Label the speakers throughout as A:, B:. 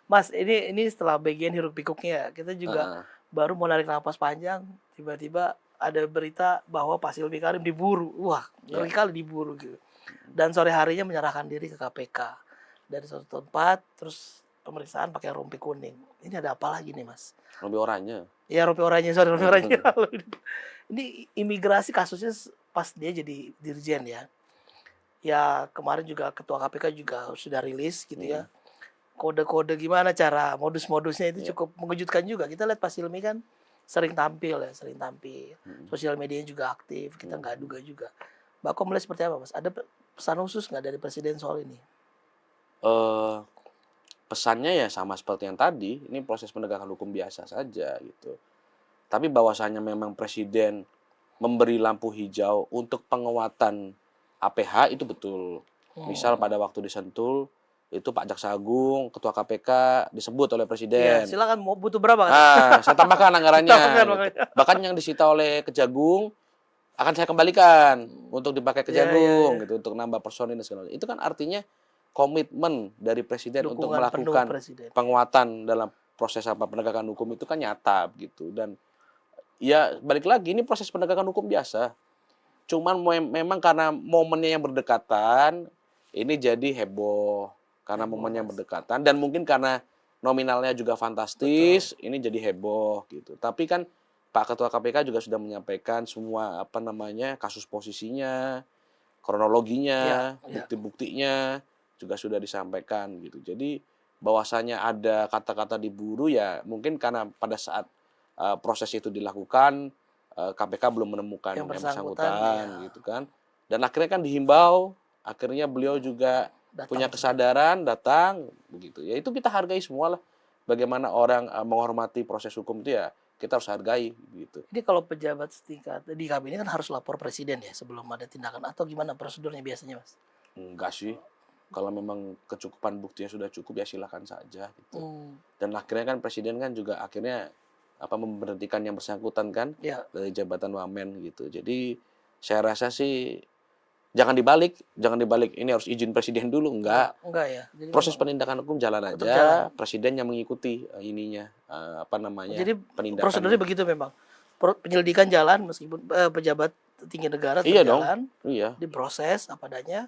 A: Mas, ini setelah bagian hiruk pikuknya, kita juga
B: Heeh.
A: baru mau narik napas panjang, tiba-tiba ada berita bahwa Pak Silvi Karim diburu. Wah,
B: Ya.
A: ngeri kali diburu gitu. Dan sore harinya menyerahkan diri ke KPK. Dari suatu tempat, terus pemeriksaan pakai rompi kuning. Ini ada apa lagi nih, Mas?
B: Rompi oranye.
A: Ya, rompi oranye, sorry, rompi oranye. Ini imigrasi kasusnya pas dia jadi dirjen ya. Ya, kemarin juga ketua KPK juga sudah rilis gitu ya. Kode-kode gimana cara modus-modusnya itu
B: Ya.
A: cukup mengejutkan juga. Kita lihat Pak Silmi kan sering tampil ya, sering tampil. Sosial medianya juga aktif, kita nggak duga juga. Mbak Kom melihat seperti apa, Mas? Ada pesan khusus nggak dari Presiden soal ini?
B: Eh, Pesannya ya sama seperti yang tadi, ini proses penegakan hukum biasa saja gitu. Tapi bahwasanya memang Presiden memberi lampu hijau untuk penguatan APH itu betul. Misal pada waktu di Sentul itu Pak Jaksa Agung, Ketua KPK disebut oleh
A: Iya,
B: Presiden.
A: silakan mau butuh berapa kan?
B: Saya tambahkan anggarannya.
A: Tambahkan,
B: Gitu.
A: makanya.
B: Bahkan yang disita oleh Kejagung akan saya kembalikan untuk dipakai Kejagung gitu, untuk nambah personil dan segala macam. Itu kan artinya komitmen dari Presiden untuk
A: Dukungan penuh
B: melakukan
A: Presiden.
B: penguatan dalam proses penegakan hukum itu kan nyata gitu. Dan ya balik lagi ini proses penegakan hukum biasa. Cuman memang karena momennya yang berdekatan, ini jadi heboh karena momennya yang berdekatan dan mungkin karena nominalnya juga fantastis, ini jadi heboh gitu. Tapi kan Pak Ketua KPK juga sudah menyampaikan semua kasus posisinya, kronologinya, bukti-buktinya juga sudah disampaikan gitu. Jadi bahwasanya ada kata-kata diburu ya mungkin karena pada saat proses itu dilakukan KPK belum menemukan yang bersangkutan gitu kan. Dan akhirnya kan dihimbau, akhirnya beliau juga punya kesadaran datang begitu. Ya itu kita hargai semua lah. Bagaimana orang menghormati proses hukum itu ya kita harus hargai gitu.
A: Ini kalau pejabat setingkat di kabinet kan harus lapor Presiden ya sebelum ada tindakan atau gimana prosedurnya biasanya, Mas?
B: Enggak sih. Kalau memang kecukupan buktinya sudah cukup ya silakan saja gitu. Dan akhirnya kan Presiden kan juga akhirnya memberhentikan yang bersangkutan kan dari jabatan wamen gitu. Jadi saya rasa sih jangan dibalik ini harus izin Presiden dulu enggak
A: ya. Jadi
B: proses penindakan hukum jalan aja,
A: jalan.
B: Presiden yang mengikuti
A: Jadi
B: penindakannya.
A: prosedurnya begitu memang. Penyelidikan jalan meskipun pejabat tinggi negara
B: Iya
A: berjalan,
B: dong. Iya.
A: diproses apa adanya,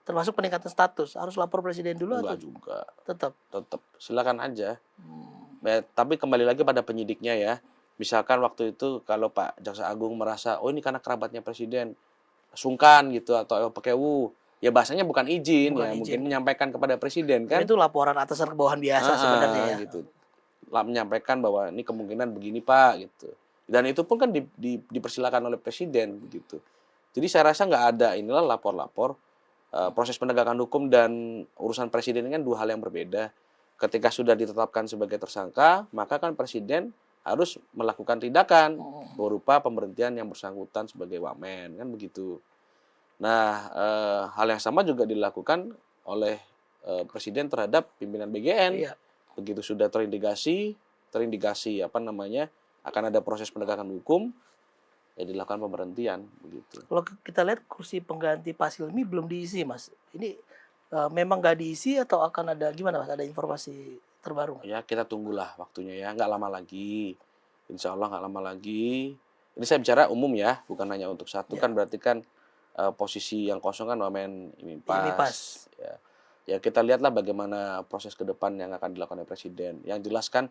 A: termasuk peningkatan status harus lapor Presiden dulu
B: enggak
A: atau
B: juga.
A: Tetap
B: Silakan aja. Tapi kembali lagi pada penyidiknya ya. Misalkan waktu itu kalau Pak Jaksa Agung merasa ini karena kerabatnya Presiden sungkan gitu atau PKU, ya bahasanya bukan izin ya, mungkin menyampaikan kepada Presiden kan.
A: Itu laporan atasan ke bawahan biasa sebenarnya ya.
B: Gitu. Menyampaikan bahwa ini kemungkinan begini Pak gitu. Dan itu pun kan dipersilakan oleh Presiden begitu. Jadi saya rasa nggak ada inilah lapor-lapor. Proses penegakan hukum dan urusan Presiden ini kan dua hal yang berbeda. Ketika sudah ditetapkan sebagai tersangka, maka kan Presiden harus melakukan tindakan berupa pemberhentian yang bersangkutan sebagai wamen kan begitu. Nah, hal yang sama juga dilakukan oleh Presiden terhadap pimpinan BGN. Begitu sudah terindikasi akan ada proses penegakan hukum, ya dilakukan pemberhentian begitu.
A: Kalau kita lihat kursi pengganti Pak Silmi belum diisi, Mas. Ini memang nggak diisi atau akan ada gimana, Mas? Ada informasi terbaru nggak?
B: Ya kita tunggulah waktunya ya, nggak lama lagi. Insya Allah nggak lama lagi. Ini saya bicara umum ya, bukan hanya untuk satu kan berarti kan posisi yang kosong kan wamen Imipas. Ya kita lihatlah bagaimana proses ke depan yang akan dilakukan oleh Presiden. Yang jelas kan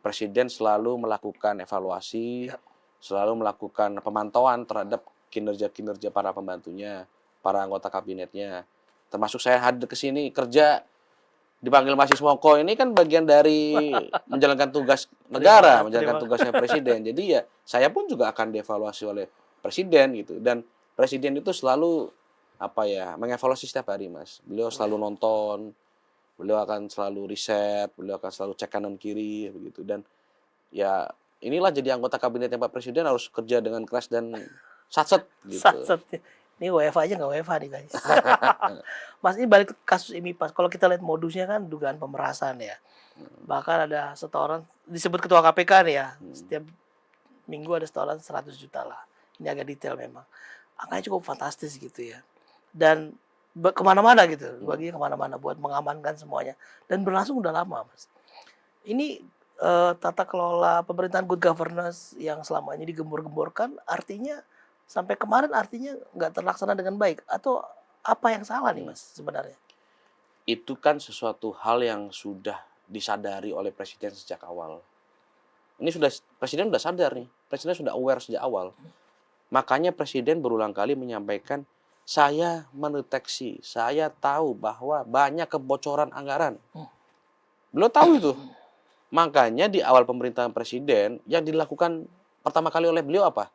B: Presiden selalu melakukan evaluasi, selalu melakukan pemantauan terhadap kinerja-kinerja para pembantunya, para anggota kabinetnya. Termasuk saya hadir ke sini kerja dipanggil Mas Ismoko ini kan bagian dari menjalankan tugas negara, menjalankan tugasnya Presiden. Jadi ya saya pun juga akan dievaluasi oleh Presiden gitu. Dan Presiden itu selalu mengevaluasi setiap hari, Mas. Beliau selalu nonton, beliau akan selalu riset, beliau akan selalu cek kanan kiri begitu. Dan ya inilah jadi anggota kabinetnya Pak Presiden harus kerja dengan keras dan satset gitu.
A: Satset. Ini WFA aja nggak WFA nih guys. Mas, ini balik ke kasus Imipas. Kalau kita lihat modusnya kan dugaan pemerasan ya. Bahkan ada setoran disebut ketua KPK nih ya. Setiap minggu ada setoran 100 juta lah. Ini agak detail memang. Angkanya cukup fantastis gitu ya. Dan kemana-mana gitu. Baginya kemana-mana buat mengamankan semuanya. Dan berlangsung udah lama, Mas. Ini tata kelola pemerintahan good governance yang selama ini digembor-gemborkan, artinya sampai kemarin artinya nggak terlaksana dengan baik, atau apa yang salah nih
B: Hmm.
A: Mas sebenarnya?
B: Itu kan sesuatu hal yang sudah disadari oleh presiden sejak awal. Ini presiden sudah sadar nih, presiden sudah aware sejak awal. Makanya presiden berulang kali menyampaikan, saya mendeteksi, saya tahu bahwa banyak kebocoran anggaran. Beliau tahu itu. Makanya di awal pemerintahan presiden yang dilakukan pertama kali oleh beliau apa?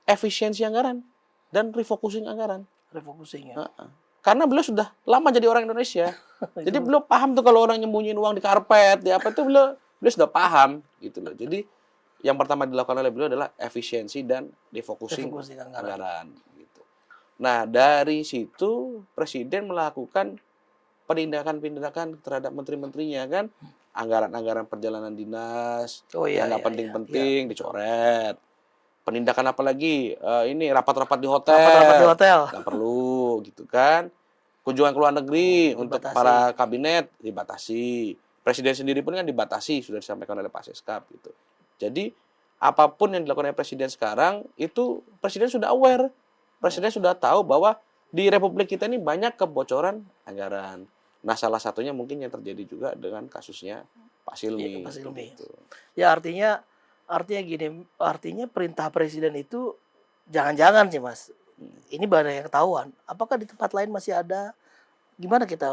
B: Efisiensi anggaran dan refocusing anggaran.
A: Refocusing ya.
B: Heeh. Karena beliau sudah lama jadi orang Indonesia. Jadi
A: Itu
B: beliau paham tuh kalau orang nyembunyiin uang di karpet, di apa itu beliau sudah paham gitu loh. Jadi yang pertama dilakukan oleh beliau adalah efisiensi dan refocusing
A: refocusing anggaran.
B: anggaran gitu. Nah, dari situ presiden melakukan penindakan-penindakan terhadap menteri-menterinya kan. Anggaran-anggaran perjalanan dinas
A: Oh iya
B: yang nggak
A: iya iya.
B: penting-penting
A: Iya, betul.
B: dicoret. Penindakan apa lagi? Ini rapat-rapat di
A: Rapat-rapat di
B: hotel.
A: hotel
B: Nggak perlu gitu kan. Kunjungan ke luar negeri untuk
A: dibatasi.
B: para kabinet dibatasi. Presiden sendiri pun kan dibatasi, sudah disampaikan oleh Pak Seskap gitu. Jadi apapun yang dilakukan oleh presiden sekarang itu presiden sudah aware. Presiden sudah tahu bahwa di republik kita ini banyak kebocoran anggaran. Nah, salah satunya mungkin yang terjadi juga dengan kasusnya Pak Silmi.
A: Pak Silmi.
B: Gitu.
A: Ya artinya gini, artinya perintah presiden itu jangan-jangan sih Mas. Ini banyak yang ketahuan. Apakah di tempat lain masih ada? Gimana kita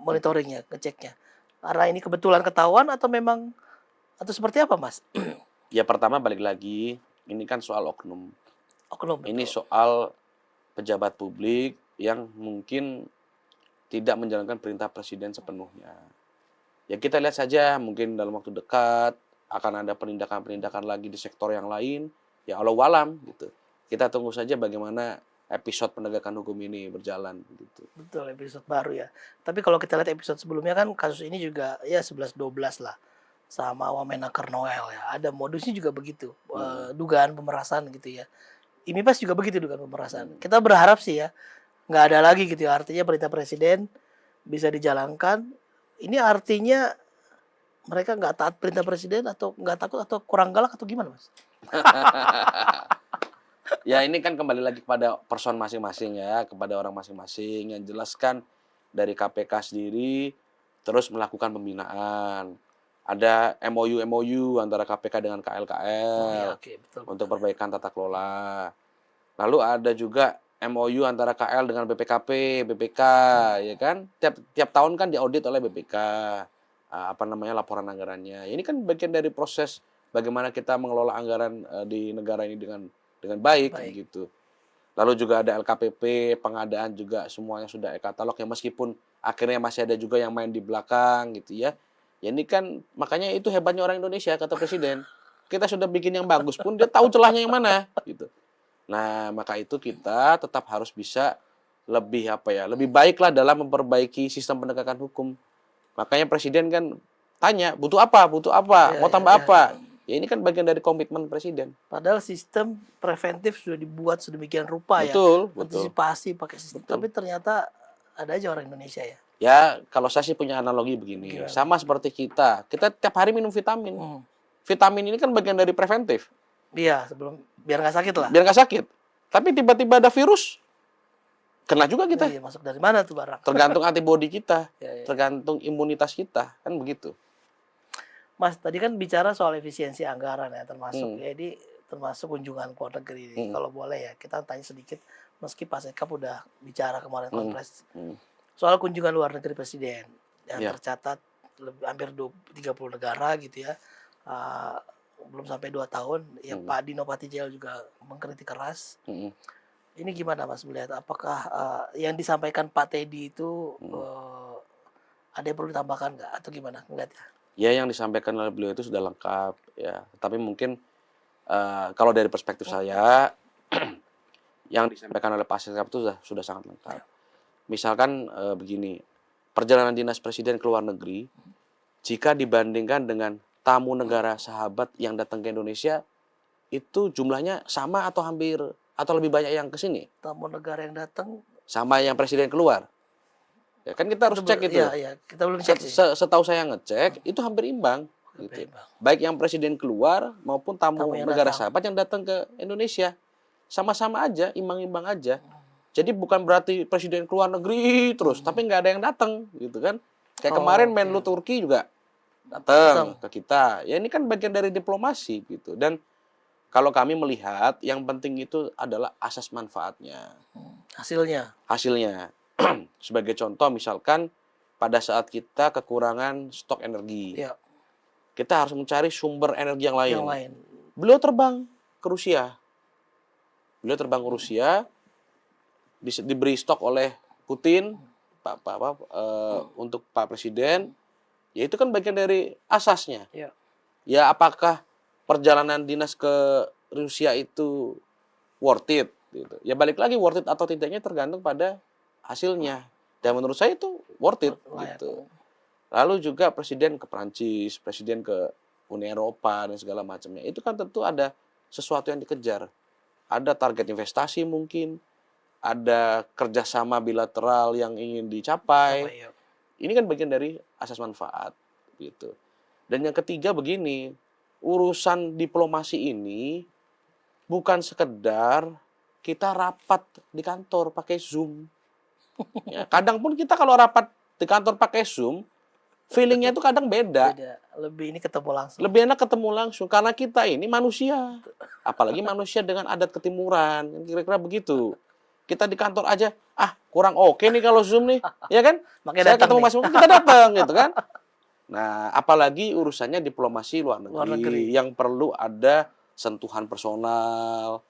A: monitoringnya, ngeceknya? Karena ini kebetulan ketahuan atau memang atau seperti apa Mas?
B: Ya pertama balik lagi, ini kan soal oknum.
A: Oknum
B: Ini
A: betul.
B: soal pejabat publik yang mungkin tidak menjalankan perintah presiden sepenuhnya. Ya kita lihat saja mungkin dalam waktu dekat akan ada penindakan-penindakan lagi di sektor yang lain. Ya Allah walam gitu. Kita tunggu saja bagaimana episode penegakan hukum ini berjalan gitu.
A: Betul, episode baru ya. Tapi kalau kita lihat episode sebelumnya kan kasus ini juga ya 11-12 lah. Sama Wamenaker Noel ya. Ada modusnya juga begitu. Dugaan pemerasan gitu ya. IMIPAS juga begitu dugaan pemerasan. Kita berharap sih ya nggak ada lagi gitu ya. Artinya perintah presiden bisa dijalankan. Ini artinya mereka nggak taat perintah presiden atau nggak takut atau kurang galak atau gimana Mas?
B: Ya ini kan kembali lagi kepada person masing-masing ya, kepada orang masing-masing yang jelaskan dari KPK sendiri terus melakukan pembinaan. Ada MOU antara KPK dengan
A: Oh
B: KL-KL
A: iya oke betul.
B: untuk perbaikan tata kelola. Lalu ada juga MOU antara KL dengan BPKP, BPK, ya kan? Tiap tahun kan diaudit oleh BPK, apa namanya laporan anggarannya. Ini kan bagian dari proses bagaimana kita mengelola anggaran di negara ini dengan baik, gitu. Lalu juga ada LKPP, pengadaan juga semuanya sudah e-katalog ya meskipun akhirnya masih ada juga yang main di belakang gitu ya. Ya ini kan makanya itu hebatnya orang Indonesia kata presiden. Kita sudah bikin yang bagus pun dia tahu celahnya yang mana gitu. Nah, maka itu kita tetap harus bisa lebih lebih baiklah dalam memperbaiki sistem penegakan hukum. Makanya presiden kan tanya, butuh apa? Butuh apa? Mau tambah apa? Ya ini kan bagian dari komitmen presiden.
A: Padahal sistem preventif sudah dibuat sedemikian rupa ya.
B: Betul.
A: Antisipasi pakai sistem.
B: Betul.
A: Tapi ternyata ada aja orang Indonesia ya.
B: Ya, kalau saya sih punya analogi begini. Sama seperti kita. Kita tiap hari minum vitamin. Vitamin ini kan bagian dari preventif.
A: Iya, biar nggak sakit lah.
B: Biar nggak sakit. Tapi tiba-tiba ada virus, kena juga kita.
A: Iya, masuk dari mana tuh barang?
B: Tergantung antibodi kita,
A: Ya.
B: tergantung imunitas kita, kan begitu.
A: Mas, tadi kan bicara soal efisiensi anggaran ya, termasuk jadi termasuk kunjungan ke luar negeri. Kalau boleh ya, kita tanya sedikit, meski Pak Sekap udah bicara kemarin konferensi soal kunjungan luar negeri presiden yang tercatat hampir 30 negara gitu ya. Belum sampai 2 tahun ya. Pak Dino Patijal juga mengkritik keras. Ini gimana Mas melihat apakah yang disampaikan Pak Teddy itu ada yang perlu ditambahkan nggak atau gimana melihatnya?
B: Ya yang disampaikan oleh beliau itu sudah lengkap ya. Tapi mungkin kalau dari perspektif saya yang disampaikan oleh Pak Sekap itu sudah sangat lengkap. Misalkan begini, perjalanan dinas presiden ke luar negeri jika dibandingkan dengan tamu negara sahabat yang datang ke Indonesia itu jumlahnya sama atau hampir atau lebih banyak yang ke sini?
A: Tamu negara yang datang
B: sama yang presiden keluar. Ya kan kita harus cek itu.
A: Iya, kita belum cek sih.
B: Setahu saya ngecek itu hampir imbang gitu. Baik yang presiden keluar maupun tamu
A: yang
B: negara
A: datang.
B: sahabat yang datang ke Indonesia. Sama-sama aja, imbang-imbang aja. Jadi bukan berarti presiden keluar negeri terus, tapi nggak ada yang datang gitu kan. Kayak kemarin Menlu Turki juga datang ke kita. Ya ini kan bagian dari diplomasi gitu. Dan kalau kami melihat yang penting itu adalah asas manfaatnya. Hasilnya. Sebagai contoh misalkan pada saat kita kekurangan stok energi.
A: Ya.
B: Kita harus mencari sumber energi yang lain.
A: Yang lain.
B: Beliau terbang ke Rusia. Diberi stok oleh Putin untuk Pak Presiden. Ya itu kan bagian dari asasnya.
A: Ya.
B: Ya apakah perjalanan dinas ke Rusia itu worth it? Gitu. Ya balik lagi worth it atau tidaknya tergantung pada hasilnya. Dan menurut saya itu worth it. Gitu. Lalu juga presiden ke Prancis, presiden ke Uni Eropa dan segala macamnya. Itu kan tentu ada sesuatu yang dikejar. Ada target investasi mungkin, ada kerjasama bilateral yang ingin dicapai. Ini kan bagian dari asas manfaat. Gitu. Dan yang ketiga begini, urusan diplomasi ini bukan sekedar kita rapat di kantor pakai Zoom. Ya, kadang pun kita kalau rapat di kantor pakai Zoom, feelingnya itu kadang beda.
A: Lebih ini ketemu langsung.
B: Lebih enak ketemu langsung karena kita ini manusia. Apalagi manusia dengan adat ketimuran, kira-kira begitu. Kita di kantor aja, kurang oke nih kalau Zoom nih, ya kan?
A: Makanya
B: saya ketemu Mas Mungkin kita datang gitu kan. Nah, apalagi urusannya diplomasi luar negeri yang perlu ada sentuhan personal,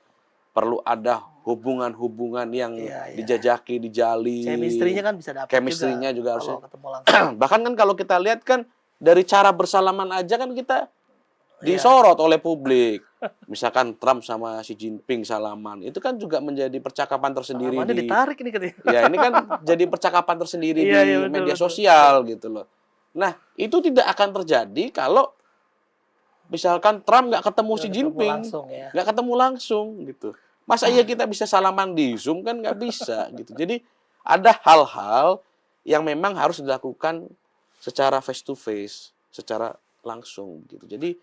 B: perlu ada hubungan-hubungan yang dijajaki, dijalin.
A: Chemistry-nya kan bisa dapat
B: Chemistry-nya juga harus.
A: Ketemu langsung.
B: Bahkan kan kalau kita lihat kan dari cara bersalaman aja kan kita disorot oleh publik. Misalkan Trump sama Xi Jinping salaman, itu kan juga menjadi percakapan tersendiri.
A: Ditarik ini katanya.
B: Ya, ini kan jadi percakapan tersendiri di media sosial gitu loh. Nah, itu tidak akan terjadi kalau misalkan Trump nggak ketemu Xi Jinping, nggak ketemu langsung gitu. Masa iya kita bisa salaman di Zoom kan nggak bisa gitu. Jadi ada hal-hal yang memang harus dilakukan secara face to face, secara langsung gitu. Jadi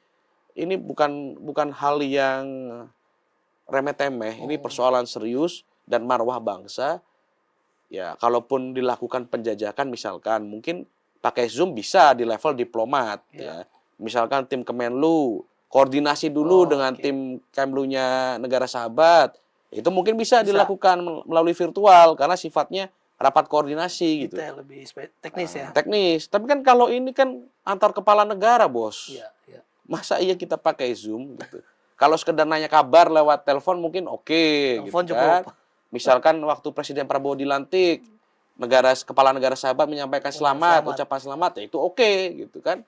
B: ini bukan hal yang remeh-temeh, ini persoalan serius dan marwah bangsa. Ya, kalaupun dilakukan penjajakan misalkan mungkin pakai Zoom bisa di level diplomat ya. Misalkan tim Kemenlu koordinasi dulu dengan tim Kemlunya negara sahabat. Itu mungkin bisa dilakukan melalui virtual karena sifatnya rapat koordinasi gitu.
A: Itu lebih teknis ya.
B: Teknis. Tapi kan kalau ini kan antar kepala negara, Bos.
A: Iya.
B: Masa iya kita pakai Zoom gitu. Kalau sekedar nanya kabar lewat telepon mungkin oke, gitu kan. Misalkan waktu Presiden Prabowo dilantik, kepala negara sahabat menyampaikan ucapan selamat, ya itu oke gitu kan.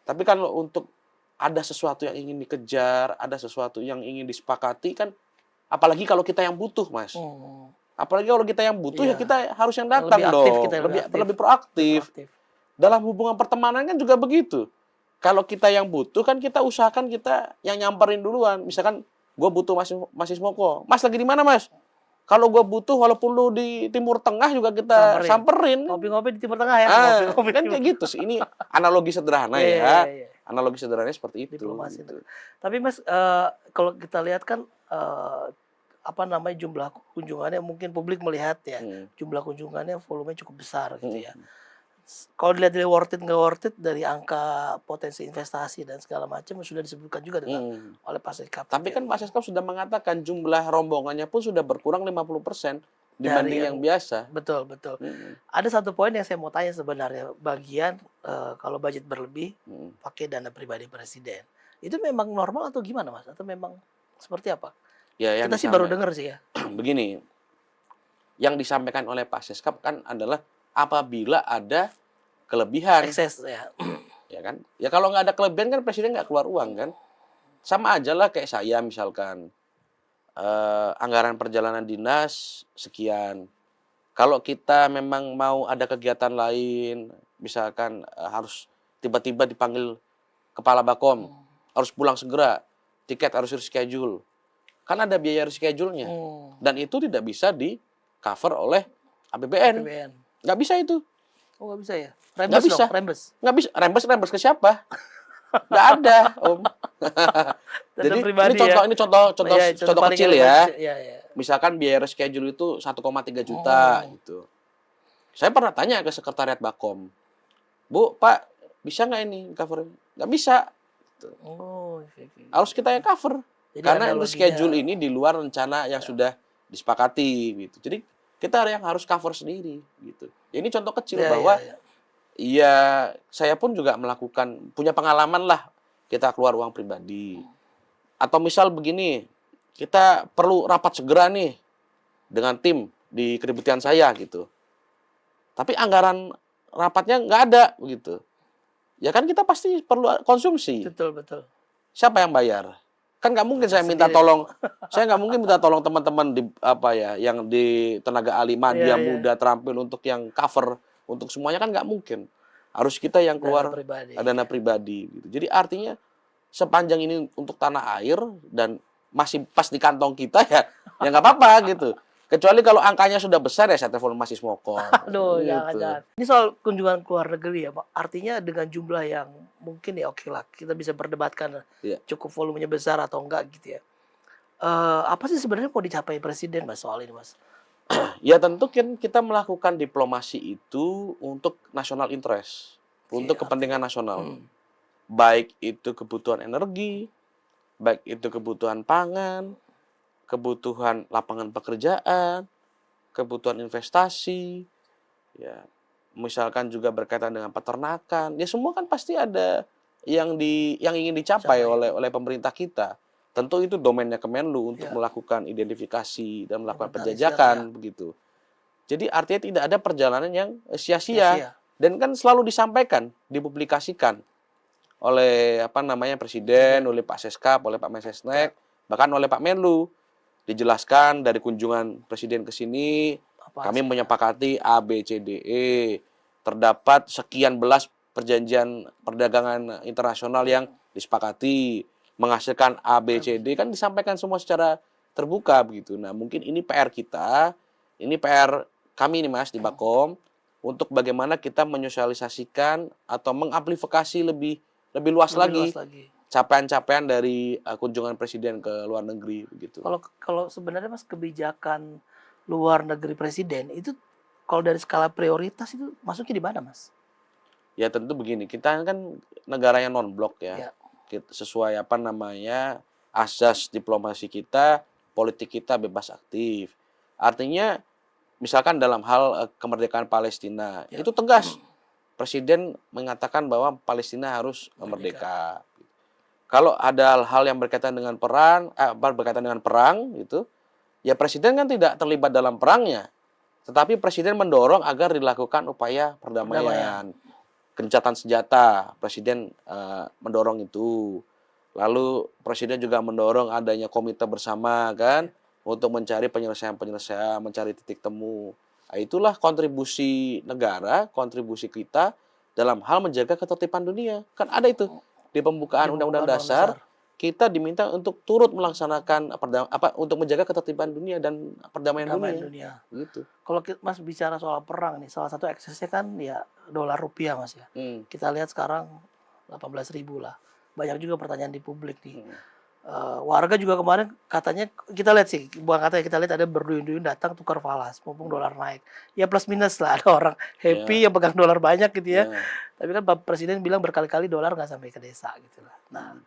B: Tapi kan untuk ada sesuatu yang ingin dikejar, ada sesuatu yang ingin disepakati kan, apalagi kalau kita yang butuh, Mas. Apalagi kalau kita yang butuh ya kita harus yang datang dong. Lebih proaktif. Dalam hubungan pertemanan kan juga begitu. Kalau kita yang butuh kan kita usahakan kita yang nyamperin duluan. Misalkan gue butuh Mas Ismoko. Mas lagi di mana, Mas? Kalau gue butuh walaupun lu di Timur Tengah juga kita samperin.
A: Ngopi-ngopi di Timur Tengah ya.
B: Ngopi kan kayak gitu sih. Ini analogi sederhana ya. Analogi sederhananya seperti itu. Gitu.
A: Tapi Mas kalau kita lihat kan jumlah kunjungannya mungkin publik melihat ya. Jumlah kunjungannya volumenya cukup besar gitu ya. Kalau dilihat dari worth it nggak worth it dari angka potensi investasi dan segala macam sudah disebutkan juga oleh Pak Seskap.
B: Tapi kan Pak Seskap sudah mengatakan jumlah rombongannya pun sudah berkurang 50% dibanding yang biasa.
A: Betul. Ada satu poin yang saya mau tanya sebenarnya, bagian kalau budget berlebih pakai dana pribadi presiden. Itu memang normal atau gimana, Mas? Atau memang seperti apa?
B: Ya,
A: kita sih baru dengar sih ya.
B: Begini, yang disampaikan oleh Pak Seskap kan adalah apabila ada kelebihan,
A: ekses ya.
B: Ya kan? Ya kalau nggak ada kelebihan kan presiden nggak keluar uang kan? Sama aja lah kayak saya misalkan anggaran perjalanan dinas sekian. Kalau kita memang mau ada kegiatan lain, misalkan harus tiba-tiba dipanggil kepala Bakom, harus pulang segera, tiket harus reschedule. Kan ada biaya reschedule-nya. Dan itu tidak bisa di cover oleh APBN. Nggak bisa itu.
A: Oh, nggak bisa ya?
B: Nggak
A: Rembes
B: bisa.
A: dong, rembes.
B: Nggak bisa. Rembes ke siapa? Nggak ada, Om.
A: Data
B: Jadi
A: pribadi ya.
B: ini contoh
A: Ya, contoh paling
B: kecil
A: paling
B: ya.
A: kecil. Ya, ya.
B: Misalkan biaya reschedule itu 1,3 juta
A: Oh,
B: gitu. Saya pernah tanya ke sekretariat Bakom, Bu, Pak, bisa nggak ini cover? Nggak bisa. Gitu.
A: oh, oke, oke.
B: Harus kita yang cover.
A: Jadi
B: Karena
A: analoginya,
B: reschedule ini di luar rencana yang sudah disepakati gitu. Jadi kita yang harus cover sendiri gitu. Ini contoh kecil
A: ya, ya,
B: bahwa
A: ya.
B: iya, saya pun juga punya pengalaman lah kita keluar uang pribadi. Atau misal begini, kita perlu rapat segera nih dengan tim di kedeputian saya gitu. Tapi anggaran rapatnya nggak ada begitu. Ya kan kita pasti perlu konsumsi.
A: Betul, betul.
B: Siapa yang bayar? Kan nggak mungkin saya minta
A: Sendiri.
B: tolong, saya nggak mungkin minta tolong teman-teman di apa ya, yang di tenaga ahli
A: Iya,
B: media
A: iya.
B: muda terampil untuk yang cover untuk semuanya kan nggak mungkin. Harus kita yang
A: Dana
B: keluar
A: pribadi.
B: dana pribadi gitu. Jadi artinya sepanjang ini untuk tanah air dan masih pas di kantong kita ya nggak apa-apa gitu. Kecuali kalau angkanya sudah besar ya saya telepon Mas Ismoko.
A: Aduh,
B: Gitu.
A: jangan-jangan. Ini soal kunjungan ke luar negeri ya, Pak. Artinya dengan jumlah yang mungkin ya oke lah, kita bisa perdebatkan
B: Iya.
A: cukup volumenya besar atau enggak gitu ya. Apa sih sebenarnya mau dicapai presiden, Mas, soal ini, Mas?
B: Ya tentu kan kita melakukan diplomasi itu untuk national interest, untuk
A: Oke,
B: kepentingan nasional.
A: Hmm,
B: Baik itu kebutuhan energi, baik itu kebutuhan pangan, kebutuhan lapangan pekerjaan, kebutuhan investasi, ya. Misalkan juga berkaitan dengan peternakan, ya semua kan pasti ada yang ingin dicapai
A: Capai.
B: oleh pemerintah kita. Tentu itu domainnya Kemenlu untuk
A: Ya,
B: melakukan identifikasi dan melakukan
A: inventarisir,
B: penjajakan
A: ya.
B: begitu. Jadi artinya tidak ada perjalanan yang sia-sia
A: Sia-sia.
B: dan kan selalu disampaikan, dipublikasikan oleh presiden,
A: Presiden.
B: oleh Pak Seskap, oleh Pak
A: Ya,
B: Mensesnek, bahkan oleh Pak Menlu. Dijelaskan dari kunjungan presiden ke sini,
A: apa
B: kami
A: hasilnya?
B: menyepakati A, B, C, D, E. Terdapat sekian belas perjanjian perdagangan internasional yang disepakati menghasilkan A, B, C, D, kan disampaikan semua secara terbuka begitu. Nah, mungkin ini PR kita, ini PR kami nih Mas di Bakom untuk bagaimana kita menyosialisasikan atau mengamplifikasi lebih luas
A: Lebih
B: lagi
A: luas lagi.
B: capaian-capaian dari kunjungan presiden ke luar negeri begitu.
A: Kalau kalau sebenarnya, Mas, kebijakan luar negeri presiden itu kalau dari skala prioritas itu masuknya di mana, Mas?
B: Ya tentu begini, kita kan negara yang non-blok ya.
A: Ya,
B: Sesuai asas diplomasi kita, politik kita bebas aktif. Artinya misalkan dalam hal kemerdekaan Palestina,
A: ya.
B: itu tegas. Presiden mengatakan bahwa Palestina harus
A: Merdeka.
B: merdeka. Kalau ada hal-hal yang berkaitan dengan perang gitu, ya presiden kan tidak terlibat dalam perangnya. Tetapi presiden mendorong agar dilakukan upaya
A: Perdamaian.
B: perdamaian. Gencatan senjata, presiden mendorong itu. Lalu presiden juga mendorong adanya komite bersama kan untuk mencari penyelesaian, mencari titik temu. Nah, itulah kontribusi negara, kontribusi kita dalam hal menjaga ketertiban dunia. Kan ada itu di pembukaan
A: Di
B: Undang-Undang
A: pembukaan
B: Dasar,
A: dasar.
B: kita diminta untuk turut melaksanakan untuk menjaga ketertiban dunia dan perdamaian
A: Perdamaian
B: dunia.
A: dunia.
B: Gitu.
A: Kalau Mas bicara soal perang nih, salah satu eksesnya kan ya dolar rupiah, Mas ya. Kita lihat sekarang 18.000 lah. Banyak juga pertanyaan di publik nih. Warga juga kemarin katanya kita lihat sih, bukan katanya kita lihat ada berduyun-duyun datang tukar falas, mumpung dolar naik. Ya plus minus lah, ada orang happy yang pegang dolar banyak gitu ya.
B: Ya.
A: Tapi kan Pak Presiden bilang berkali-kali dolar nggak sampai ke desa gitu lah. Nah,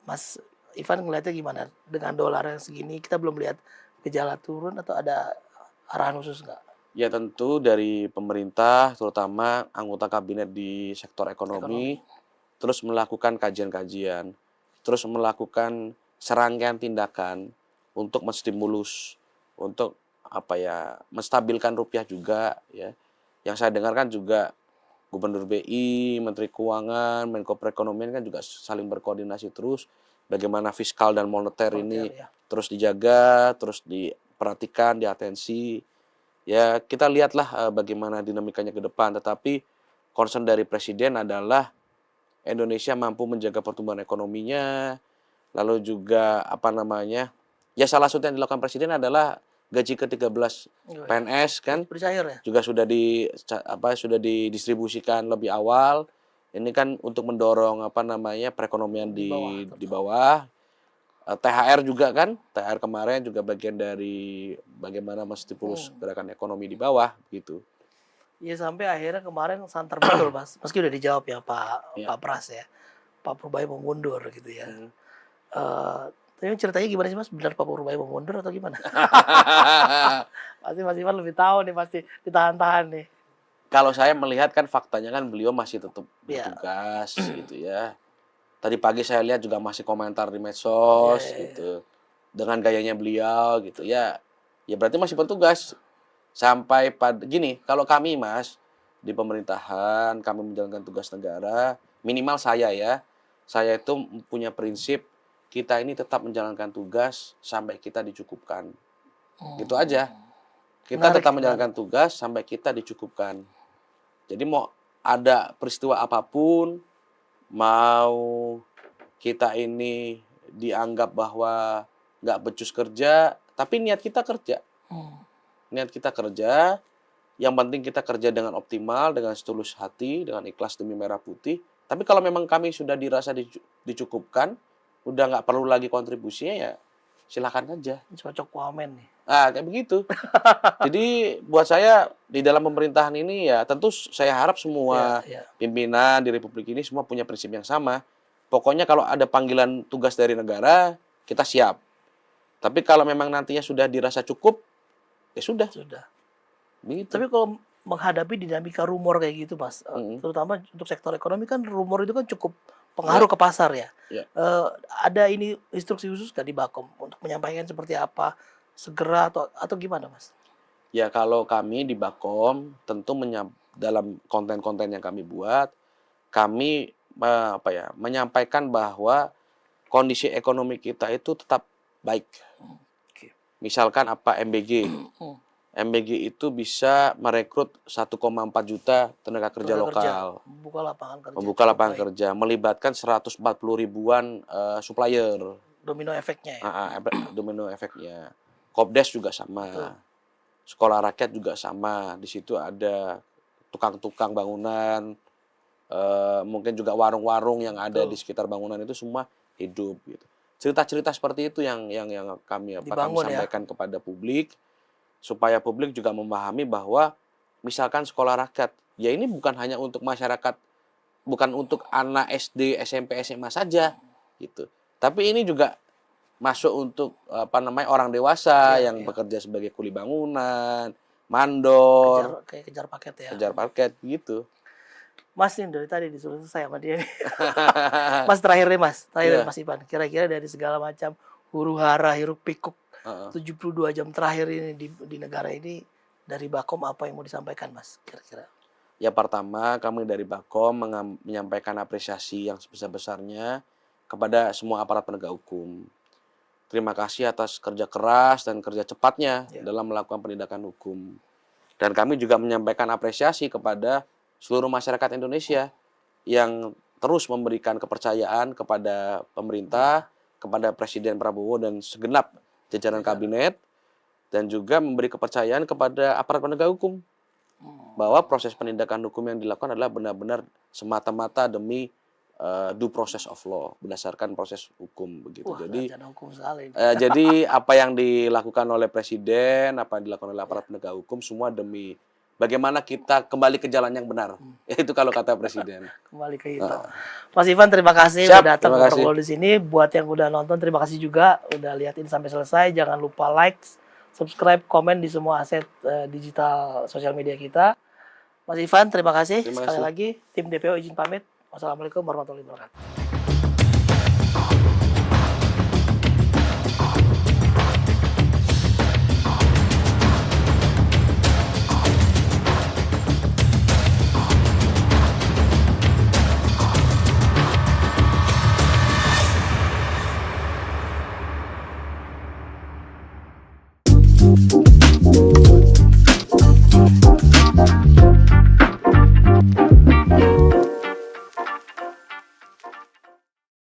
A: Mas Ivan ngeliatnya gimana? Dengan dolar yang segini kita belum lihat gejala turun atau ada arahan khusus nggak?
B: Ya tentu dari pemerintah, terutama anggota kabinet di sektor ekonomi, terus melakukan kajian-kajian, terus melakukan serangkaian tindakan untuk menstimulus, untuk menstabilkan rupiah juga ya. Yang saya dengarkan juga Gubernur BI, Menteri Keuangan, Menko Perekonomian kan juga saling berkoordinasi terus bagaimana fiskal dan moneter ini
A: Ya.
B: terus dijaga, terus diperhatikan, diatensi. Ya, kita lihatlah bagaimana dinamikanya ke depan, tetapi concern dari presiden adalah Indonesia mampu menjaga pertumbuhan ekonominya, lalu juga ya salah satu yang dilakukan presiden adalah gaji ke-13 PNS kan
A: Bercair ya.
B: juga sudah didistribusikan lebih awal. Ini kan untuk mendorong perekonomian di bawah. THR juga kan, THR kemarin juga bagian dari bagaimana menstimulus gerakan ekonomi di bawah gitu.
A: Ya sampai akhirnya kemarin santer betul Mas. Meski udah dijawab ya Pak Pras ya. Pak Purbaya mau mundur gitu ya. Tapi ceritanya gimana sih Mas? Benar Pak Purbaya mau mundur atau gimana? Pasti Mas Ivan lebih tahu nih, pasti ditahan-tahan nih.
B: Kalau saya melihat kan faktanya kan beliau masih tetap bertugas gitu ya. Tadi pagi saya lihat juga masih komentar di medsos gitu. Dengan gayanya beliau gitu ya. Ya berarti masih bertugas. Sampai pada gini, kalau kami Mas di pemerintahan, kami menjalankan tugas negara, minimal saya itu punya prinsip kita ini tetap menjalankan tugas sampai kita dicukupkan. Gitu aja. Kita tetap menjalankan tugas sampai kita dicukupkan. Jadi mau ada peristiwa apapun, mau kita ini dianggap bahwa nggak becus kerja, tapi niat kita kerja. Niat kita kerja, yang penting kita kerja dengan optimal, dengan setulus hati, dengan ikhlas demi merah putih. Tapi kalau memang kami sudah dirasa dicukupkan, udah nggak perlu lagi kontribusinya ya silakan aja.
A: Cocok wamen nih.
B: Kayak begitu. Jadi buat saya di dalam pemerintahan ini ya tentu saya harap semua pimpinan di Republik ini semua punya prinsip yang sama. Pokoknya kalau ada panggilan tugas dari negara, kita siap. Tapi kalau memang nantinya sudah dirasa cukup, ya sudah. Begitu. Tapi
A: kalau menghadapi dinamika rumor kayak gitu Mas, terutama untuk sektor ekonomi kan rumor itu kan cukup pengaruh ke pasar ya. Ada ini instruksi khusus nggak di Bakom untuk menyampaikan seperti apa segera atau gimana Mas?
B: Ya kalau kami di Bakom tentu dalam konten-konten yang kami buat, kami menyampaikan bahwa kondisi ekonomi kita itu tetap baik. Misalkan MBG. MBG itu bisa merekrut 1,4 juta tenaga kerja lokal. Membuka lapangan kerja. Melibatkan 140 ribuan supplier.
A: Domino efeknya ya?
B: Domino efeknya. Kopdes juga sama. Sekolah rakyat juga sama. Di situ ada tukang-tukang bangunan. Mungkin juga warung-warung yang ada di sekitar bangunan itu semua hidup gitu. Cerita-cerita seperti itu yang kami sampaikan kepada publik supaya publik juga memahami bahwa misalkan sekolah rakyat ya ini bukan hanya untuk masyarakat, bukan untuk anak SD, SMP, SMA saja gitu. Tapi ini juga masuk untuk orang dewasa yang bekerja sebagai kuli bangunan, mandor,
A: kejar paket ya.
B: Kejar paket gitu.
A: Mas ini dari tadi disuruh selesai sama dia nih. Mas terakhir Mas Ivan. Kira-kira dari segala macam huru-hara, hiruk pikuk 72 jam terakhir ini di negara ini dari Bakom apa yang mau disampaikan Mas kira-kira?
B: Ya pertama kami dari Bakom menyampaikan apresiasi yang sebesar-besarnya kepada semua aparat penegak hukum. Terima kasih atas kerja keras dan kerja cepatnya dalam melakukan penindakan hukum. Dan kami juga menyampaikan apresiasi kepada seluruh masyarakat Indonesia yang terus memberikan kepercayaan kepada pemerintah, kepada Presiden Prabowo dan segenap jajaran kabinet, dan juga memberi kepercayaan kepada aparat penegak hukum bahwa proses penindakan hukum yang dilakukan adalah benar-benar semata-mata demi due process of law, berdasarkan proses hukum begitu. Jadi apa yang dilakukan oleh Presiden, apa yang dilakukan oleh aparat penegak hukum semua demi bagaimana kita kembali ke jalan yang benar. Itu kalau kata Presiden.
A: Kembali ke itu. Mas Ivan terima kasih udah datang ngobrol di sini. Buat yang udah nonton terima kasih juga udah liatin sampai selesai. Jangan lupa like, subscribe, komen di semua aset digital sosial media kita. Mas Ivan terima kasih. Sekali lagi tim DPO izin pamit. Wassalamualaikum warahmatullahi wabarakatuh.